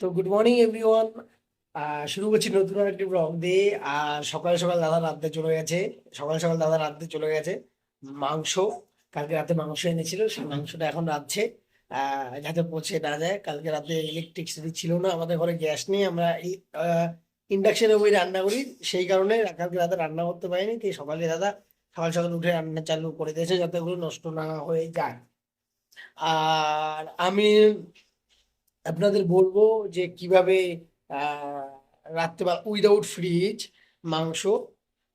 তো good morning everyone. শুরু করছি নতুন একটি ব্লগ দিয়ে। আর সকাল সকাল দাদা রাঁধতে চলে গেছে। সকাল সকাল দাদা রাঁধতে চলে গেছে মাংস। কালকে রাতে মাংস এনেছিল, সেই মাংসটা এখন রাঁধছে। যাতে পচে না যায়। কালকে রাতে ইলেকট্রিসিটি ছিল না, আমাদের ঘরে গ্যাস নেই, আমরা ইন্ডাকশনে ওই রান্না করি। সেই কারণে কালকে রাতে রান্না করতে পারিনি। তাই সকালে দাদা সকাল সকাল উঠে রান্না চালু করে দিয়েছে যাতে ওগুলো নষ্ট না হয়ে যায়। আর আমি আপনাদের বলবো যে কিভাবে আহ রাত্রেবেলা উইদাউট ফ্রিজ মাংস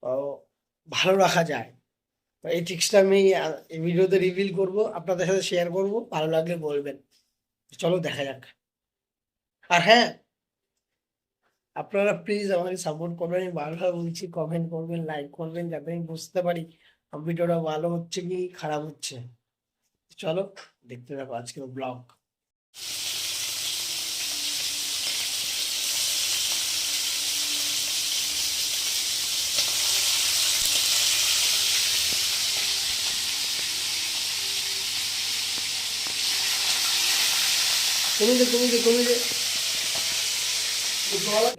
আহ, ভালো রাখা যায়। তো এই ট্রিক্সটা আমি এই ভিডিওতে রিভিল করব, আপনাদের সাথে শেয়ার করব, ভালো লাগলে বলবেন। চলো দেখা যাক। আর হ্যাঁ, আপনারা প্লিজ আমাকে সাপোর্ট করবেন। আমি বারবার বলছি, কমেন্ট করবেন, লাইক করবেন, যাতে আমি বুঝতে পারি আমার ভিডিওটা ভালো হচ্ছে কি খারাপ হচ্ছে। চলো দেখতে থাকো আজকের ব্লগ। কমে দে।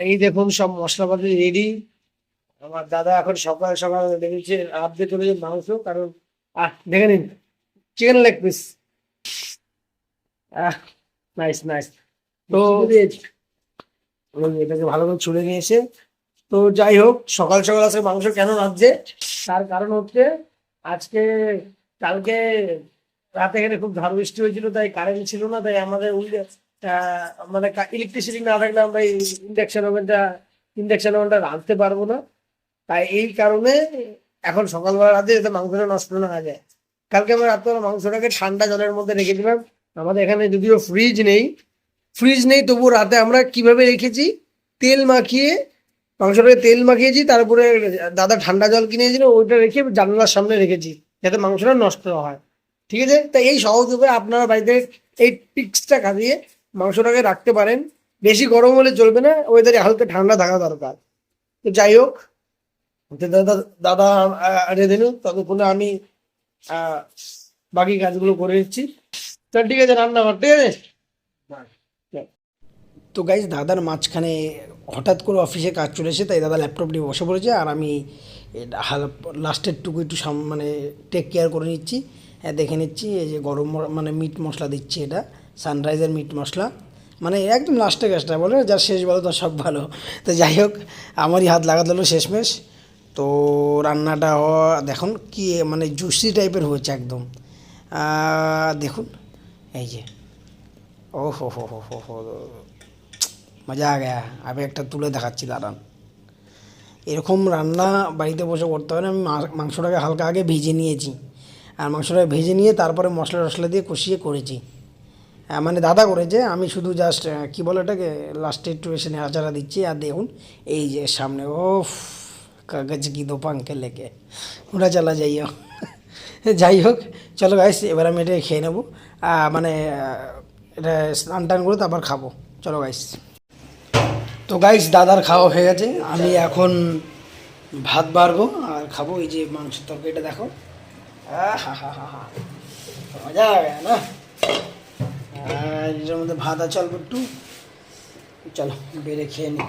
এই দেখুন সব মশলাপাতি রেডি। আমার দাদা এখন সকাল সকাল দেখেছে রাঁধতে চলেছে মাংস। কারণ দেখে নিন, chicken leg piece. Nice nice. তো এটাকে ভালো করে ছুলে নিয়েছে। তো যাই হোক, সকাল সকাল আজকে মাংস কেন রাঁধছে তার কারণ হচ্ছে, আজকে কালকে রাতে এখানে খুব ঝড় বৃষ্টি হয়েছিল, তাই কারেন্ট ছিল না। তাই আমাদের মানে ইলেকট্রিসিটি না থাকলে আমরা ইন্ডাকশন ওভেনটা রাঁধতে পারবো না। তাই এই কারণে এখন সকালবেলা রাতে যাতে মাংসটা নষ্ট না হয়ে যায়, কালকে আমরা রাত্রেবেলা মাংসটাকে ঠান্ডা জলের মধ্যে রেখে দিলাম। আমাদের এখানে যদিও ফ্রিজ নেই তবুও রাতে আমরা কিভাবে রেখেছি, তেল মাখিয়ে মাংসটাকে তেল মাখিয়েছি, তারপরে দাদা ঠান্ডা জল কিনেছিল, ওইটা রেখে জানলার সামনে রেখেছি যাতে মাংসটা নষ্ট না হয়। ঠিক আছে, তাই এই সহজ উপায়ে আপনারা বাড়িতে এই টিক্সটা কাটিয়ে মাংসটাকে রাখতে পারেন। বেশি গরম হলে চলবে না, ওয়েদারে হালকা ঠান্ডা থাকা দরকার। তো যাই হোক, তো দাদা দাদা রেঁধে নিন, ততক্ষণে আমি আহ, বাকি কাজগুলো করে নিচ্ছি। তো ঠিক আছে, রান্না কর, ঠিক আছে। তো গাইজ দাদার মাঝখানে হঠাৎ করে অফিসে কাজ চলে এসে, তাই দাদা ল্যাপটপ নিয়ে বসে পড়েছে। আর আমি লাস্টের টুকু একটু মানে টেক কেয়ার করে নিচ্ছি। হ্যাঁ, দেখে নিচ্ছি এই যে গরম মানে মিট মশলা দিচ্ছি, এটা সানরাইজের মিট মশলা। মানে একদম লাস্টে কাজটা বলে যার শেষ ভালো তার সব ভালো। তো যাই হোক, আমারই হাত লাগাতে হলো শেষমেশ। তো রান্নাটা দেখুন কি মানে জুসি টাইপের হয়েছে একদম। দেখুন এই যে, ও হো মজা আ গয়া। আমি একটা তুলে দেখাচ্ছি, দাঁড়ান। এরকম রান্না বাড়িতে বসে করতে হবে না। আমি মাংসটাকে হালকা আগে ভেজে নিয়েছি, আর মাংসটাকে ভেজে নিয়ে তারপরে মশলা টশলা দিয়ে কষিয়ে করেছি। মানে দাদা করেছে, আমি শুধু জাস্ট কী বলে এটাকে লাস্টে একটু এসে নাড়াচাড়া দিচ্ছি। আর দেখুন এই যে সামনে, ও কাগজ কি দো পাঙ্কে লেকে উড়া চালা যাইও। যাই হোক, চলো গাইস, এবার আমি এটা খেয়ে নেবো। মানে এটা স্নান টান করে তারপর খাবো। চলো গাইস। তো গাইস, দাদার খাওয়া হয়ে গেছে, আমি এখন ভাত বাড়বো আর খাবো। এই যে মাংসের তরকারিটা দেখো, হা হা হা হা, মজা হবে না। আর এটার মধ্যে ভাত আছে অল্প একটু। চলো বেড়ে খেয়ে নিই।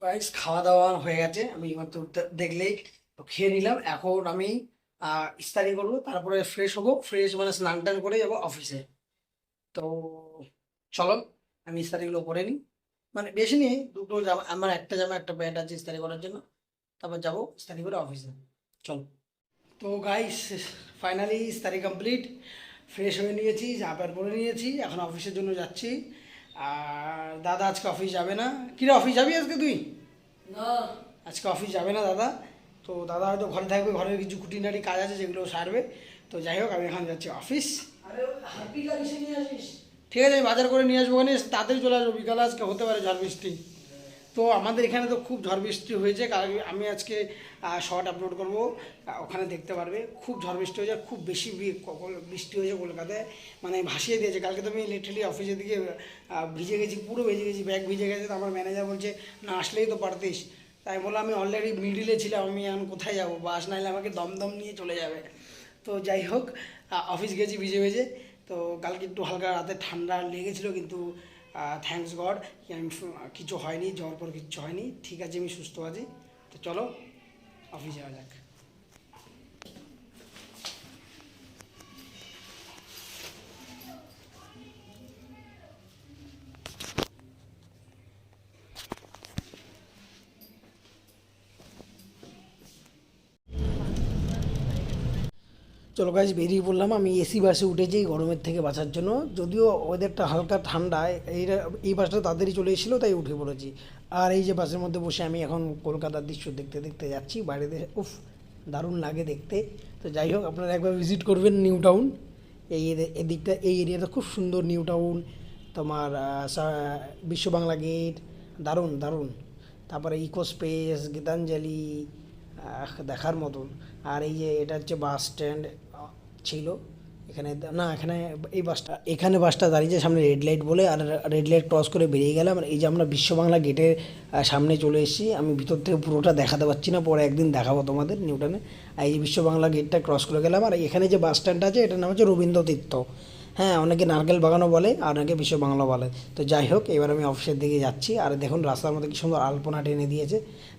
গাইস, খাওয়া দাওয়া হয়ে গেছে, আমি মাত্র দেখলেই তো খেয়ে নিলাম। এখন আমি ইস্তারি করবো, তারপরে ফ্রেশ হবো। ফ্রেশ মানে স্নান টান করে যাবো অফিসে। তো চলো আমি ইস্তারিগুলো করে নিই। মানে বেশি নেই, দুটো জামা, আমার একটা জামা একটা প্যান্ট আছে ইস্তারি করার জন্য। তারপর যাবো ইস্তারি করে অফিসে। চলো। তো গাইস, ফাইনালি ইস্তারি কমপ্লিট। ফ্রেশ হয়ে নিয়েছি, জামা প্যান্ট পরে নিয়েছি, এখন অফিসের জন্য যাচ্ছি। আর দাদা আজকে অফিস যাবে না। কিরে, অফিস যাবি আজকে তুই? না, আজকে অফিস যাবে না দাদা। তো দাদা হয়তো ঘরে থাকবে, ঘরের কিছু খুঁটিনাটি কাজ আছে যেগুলো সারবে। তো যাই হোক, আমি এখন যাচ্ছি অফিস। ঠিক আছে, আমি বাজার করে নিয়ে আসবো, ওখানে তাড়াতাড়ি চলে আসবো, বিকালে আজকে হতে পারে ঝড় বৃষ্টি। তো আমাদের এখানে তো খুব ঝড় বৃষ্টি হয়েছে, কারণ আমি আজকে শর্ট আপলোড করব, ওখানে দেখতে পারবে। খুব ঝড় বৃষ্টি হয়েছে, খুব বেশি বৃষ্টি হয়েছে কলকাতায়, মানে ভাসিয়ে দিয়েছে। কালকে তো আমি লিটারালি অফিসের দিকে ভিজে গেছি, পুরো ভিজে গেছি, ব্যাগ ভিজে গেছে। তো আমার ম্যানেজার বলছে না আসলেই তো পারতিস। তাই বললাম আমি অলরেডি মিডিলে ছিলাম, আমি এখন কোথায় যাবো, বাস নাইলে আমাকে দমদম নিয়ে চলে যাবে। তো যাই হোক, অফিস গেছি ভিজে ভিজে। তো কালকে একটু হালকা রাতে ঠান্ডা লেগেছিলো, কিন্তু থ্যাঙ্কস গড আমি কিছু হয়নি, জ্বর পর কিছু হয়নি, ঠিক আছে, আমি সুস্থ আছি। তো চলো অফিস যাওয়া যাক। চলো গাইজ, বেরিয়ে পড়লাম। আমি এসি বাসে উঠেছি গরমের থেকে বাঁচার জন্য, যদিও ওয়েদারটা হালকা ঠান্ডা। এই বাসটা তাড়াতাড়ি চলে এসেছিলো, তাই উঠে পড়েছি। আর এই যে বাসের মধ্যে বসে আমি এখন কলকাতার দৃশ্য দেখতে দেখতে যাচ্ছি বাইরে। উফ, দারুণ লাগে দেখতে। তো যাই হোক, আপনারা একবার ভিজিট করবেন নিউ টাউন। এদিকটা, এই এরিয়াটা খুব সুন্দর। নিউ টাউন, তোমার বিশ্ব বাংলা গেট, দারুণ দারুণ। তারপরে ইকো স্পেস, গীতাঞ্জলি, দেখার মতন। আর এই যে এটা হচ্ছে বাস স্ট্যান্ড ছিল এখানে, না এখানে এই বাসটা, এখানে বাসটা দাঁড়িয়েছে সামনে রেড লাইট বলে। আর রেড লাইট ক্রস করে বেরিয়ে গেলাম। আর এই যে আমরা বিশ্ব বাংলা গেটের সামনে চলে এসেছি। আমি ভিতর থেকে পুরোটা দেখাতে পারছি না, পরে একদিন দেখাবো তোমাদের নিউটনে। আর এই যে বিশ্ব বাংলা গেটটা ক্রস করে গেলাম। আর এখানে যে বাস স্ট্যান্ডটা আছে, এটার নাম হচ্ছে রবীন্দ্র তীর্থ। হ্যাঁ, অনেকে নারকেল বাগানও বলে, আর অনেকে বিশ্ব বাংলা বলে। তো যাই হোক, এবার আমি অফিসের দিকে যাচ্ছি। আর দেখুন রাস্তার মধ্যে কি সুন্দর আলপনা টেনে দিয়েছে,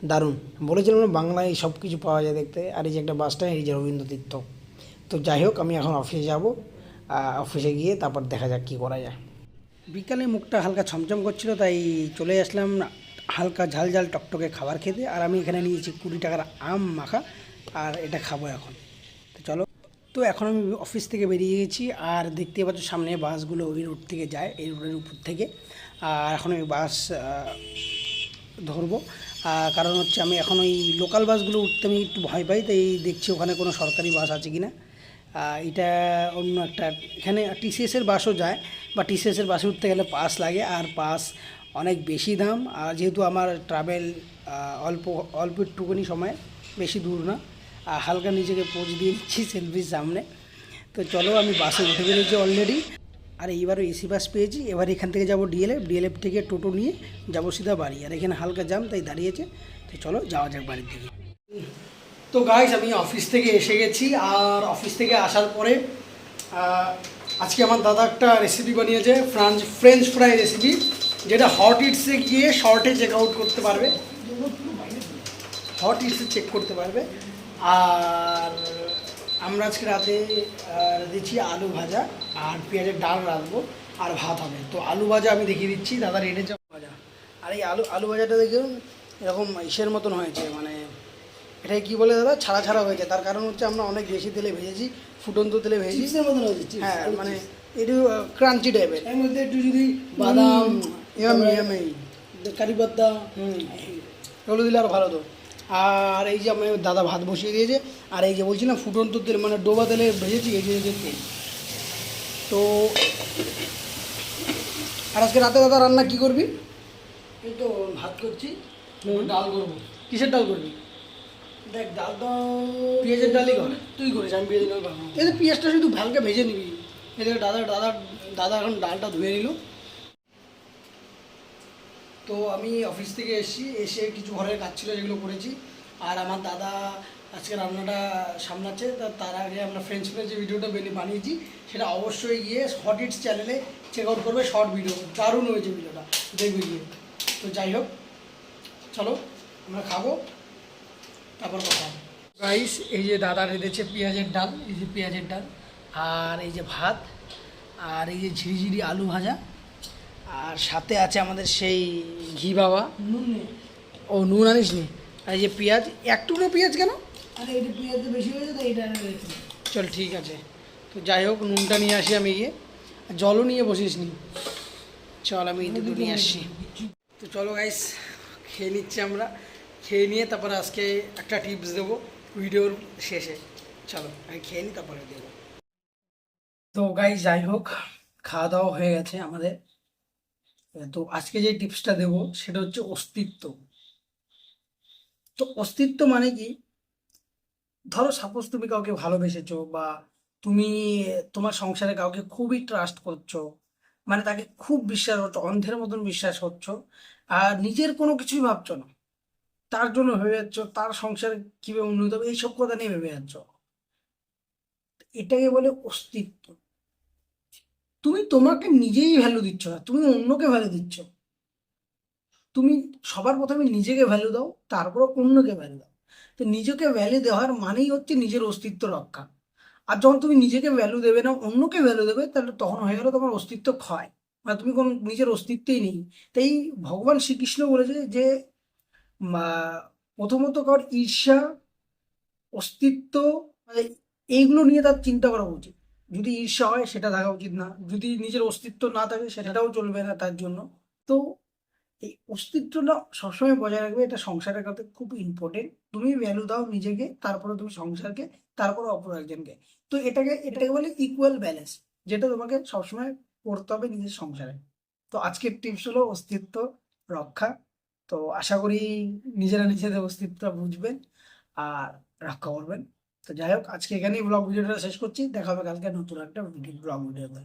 দারুণ। বলেছিলাম না বাংলায় সব কিছু পাওয়া যায় দেখতে। আর এই যে একটা বাস স্ট্যান্ড, এই যে রবীন্দ্র তীর্থ। তো যাই হোক, আমি এখন অফিসে যাব। অফিসে গিয়ে তারপর দেখা যাক কী করা যায়। বিকালে মুখটা হালকা ছমছম করছিল, তাই চলে আসলাম হালকা ঝাল ঝাল টকটকে খাবার খেতে। আর আমি এখানে নিয়েছি 20 টাকার আম মাখা, আর এটা খাবো এখন। তো চলো। তো এখন আমি অফিস থেকে বেরিয়ে গেছি। আর দেখতে পাচ্ছ সামনে বাসগুলো ওই রোড থেকে যায়, এই রোডের উপর থেকে। আর এখন আমি বাস ধরবো। কারণ হচ্ছে আমি এখন ওই লোকাল বাসগুলো উঠতে আমি একটু ভয় পাই, তাই দেখছি ওখানে কোনো সরকারি বাস আছে কি না। এটা অন্য একটা, এখানে টিসিএসের বাসও যায়, বা টিসিএসের বাসে উঠতে গেলে পাস লাগে, আর পাস অনেক বেশি দাম। আর যেহেতু আমার ট্রাভেল অল্প অল্প একটুখানি সময়, বেশি দূর না, হালকা নিজেকে পোজ দিয়ে নিচ্ছি সেলফির সামনে। তো চলো, আমি বাসে উঠে বেরিয়েছি অলরেডি। আর এইবারও এসি বাস পেয়েছি। এবার এখান থেকে যাব ডিএলএফ, ডিএলএফ থেকে টোটো নিয়ে যাবো সিধা বাড়ি। আর এখানে হালকা জাম, তাই দাঁড়িয়েছে। তো চলো যাওয়া যাক বাড়ির দিকে। তো গাইস, আমি অফিস থেকে এসে গেছি। আর অফিস থেকে আসার পরে আজকে আমার দাদা একটা রেসিপি বানিয়েছে, ফ্রেঞ্চ ফ্রাই রেসিপি, যেটা হট ইটসে গিয়ে শর্টে চেক আউট করতে পারবে, হট ইটসে চেক করতে পারবে। আর আমরা আজকে রাতে দিচ্ছি আলু ভাজা আর পেঁয়াজের ডাল রাখবো, আর ভাত হবে। তো আলু ভাজা আমি দেখিয়ে দিচ্ছি, দাদা রেডেছে ভাজা। আর এই আলু ভাজাটা দেখুন এরকম ইসের মতন হয়েছে, মানে এটাই কী বলে দাদা, ছাড়া ছাড়া হয়েছে। তার কারণ হচ্ছে আমরা অনেক বেশি তেলে ভেজেছি, ফুটন্ত তেলে ভেজেছি, মতন হয়েছে। হ্যাঁ, মানে একটু ক্রাঞ্চি টাইপের, এর মধ্যে একটু যদি বাদাম, কারি পাতা এগুলো দিলে আর ভালো। তো আর এই যে আমি দাদা ভাত বসিয়ে দিয়েছে। আর এই যে বলছিলাম ফুটন্ত তেল, মানে ডোবা তেলে ভেজেছি, এই যে তেল। তো আর আজকে রাতে দাদা রান্না কি করবি? এই তো ভাত করছি, ডাল করবো। কিসের ডাল করবি? দেখ, ডাল তো পেঁয়াজের ডালই কর, তুই করিস, আমি পেঁয়াজের ডাল বানাবো। এই পেঁয়াজটা শুধু হালকা ভেজে নিবি। এদিকে দাদা এখন ডালটা ধুয়ে নিল। তো আমি অফিস থেকে এসে কিছু ঘরের কাজ ছিল যেগুলো করেছি। আর আমার দাদা আজকে রান্নাটা সামলাচ্ছে। তার আগে আমরা ফ্রেঞ্চ ফ্রাই যে ভিডিওটা বানিয়েছি, সেটা অবশ্যই গিয়ে হট ইটস চ্যানেলে চেক আউট করবে, শর্ট ভিডিও, দারুণ হয়েছে ভিডিওটা, দেখবে গিয়ে। তো যাই হোক, চলো আমরা খাবো, তারপর কথা। রাইস, এই যে দাদা রেঁধেছে পেঁয়াজের ডাল, এই যে পেঁয়াজের ডাল, আর এই যে ভাত, আর এই যে ঝিরিঝিরি আলু ভাজা, আর সাথে আছে আমাদের সেই ঘি বাবা। ও নুন আনিস নি? আর এই যে পেঁয়াজ, একটুকরো পেঁয়াজ কেন? আরে এইটা পেঁয়াজ বেশি হয়েছে, তো এইটা চল, ঠিক আছে। তো যাই হোক, নুনটা নিয়ে আসি আমি গিয়ে, জলও নিয়ে বসিস নি, চল আমি দুটো নিয়ে আসছি। তো চলো গাইস, খেয়ে নিচ্ছি আমরা। খেয়ে নিয়ে তারপরে আজকে একটা টিপস দেবো ভিডিওর শেষে। চলো আমি খেয়ে নিই, তারপরে দেবো। তো গাইস, যাই হোক, খাওয়া দাওয়া হয়ে গেছে আমাদের। তো আজকে যে টিপসটা দেবো সেটা হচ্ছে অস্তিত্ব। তো অস্তিত্ব মানে কি, ধরো সাপোজ তুমি কাউকে ভালোবেসেছো, বা তুমি তোমার সংসারে কাউকে খুবই ট্রাস্ট করছো, মানে তাকে খুব বিশ্বাস করছো, অন্ধের মতন বিশ্বাস করছো, আর নিজের কোনো কিছুই ভাবছো না, তার জন্য ভেবে যাচ্ছ তার সংসারে কিভাবে উন্নতি হবে এইসব কথা নিয়ে ভেবে যাচ্ছ, এটাকে বলে অস্তিত্ব। তুমি তোমাকে নিজেই ভ্যালু দিচ্ছ না, তুমি অন্যকে ভ্যালু দিচ্ছ। তুমি সবার প্রথমে নিজেকে ভ্যালু দাও, তারপর অন্যকে ভ্যালু দাও। তো নিজেকে ভ্যালু দেওয়ার মানেই হচ্ছে নিজের অস্তিত্ব রক্ষা। আর যখন তুমি নিজেকে ভ্যালু দেবে না, অন্যকে ভ্যালু দেবে, তাহলে তখন হয়ে গেল তোমার অস্তিত্ব ক্ষয়, মানে তুমি কোন নিজের অস্তিত্বই নেই। তাই ভগবান শ্রীকৃষ্ণ বলেছে যে প্রথমত কার ঈর্ষা, অস্তিত্ব, মানে এইগুলো নিয়ে তার চিন্তা করা উচিত। যদি ঈর্ষা হয় সেটা থাকা উচিত না, যদি নিজের অস্তিত্ব না থাকে সেটাও চলবে না তার জন্য। তো এই অস্তিত্বটা সবসময় বজায় রাখবে, এটা সংসারের কাছে খুব ইম্পর্টেন্ট। তুমি ভ্যালু দাও নিজেকে, তারপরে তুমি সংসারকে, তারপরে অপর একজনকে। তো এটাকে বলে ইকুয়াল ব্যালেন্স, যেটা তোমাকে সবসময় করতে হবে নিজের সংসারে। তো আজকের টিপস হলো অস্তিত্ব রক্ষা। তো আশা করি নিজেরা নিজেদের অস্তিত্ব বুঝবেন আর রক্ষা করবেন। তো যাই হোক, আজকে এখানেই ব্লগ ভিডিওটা শেষ করছি, দেখা হবে কালকে নতুন একটা ব্লগ ভিডিওতে।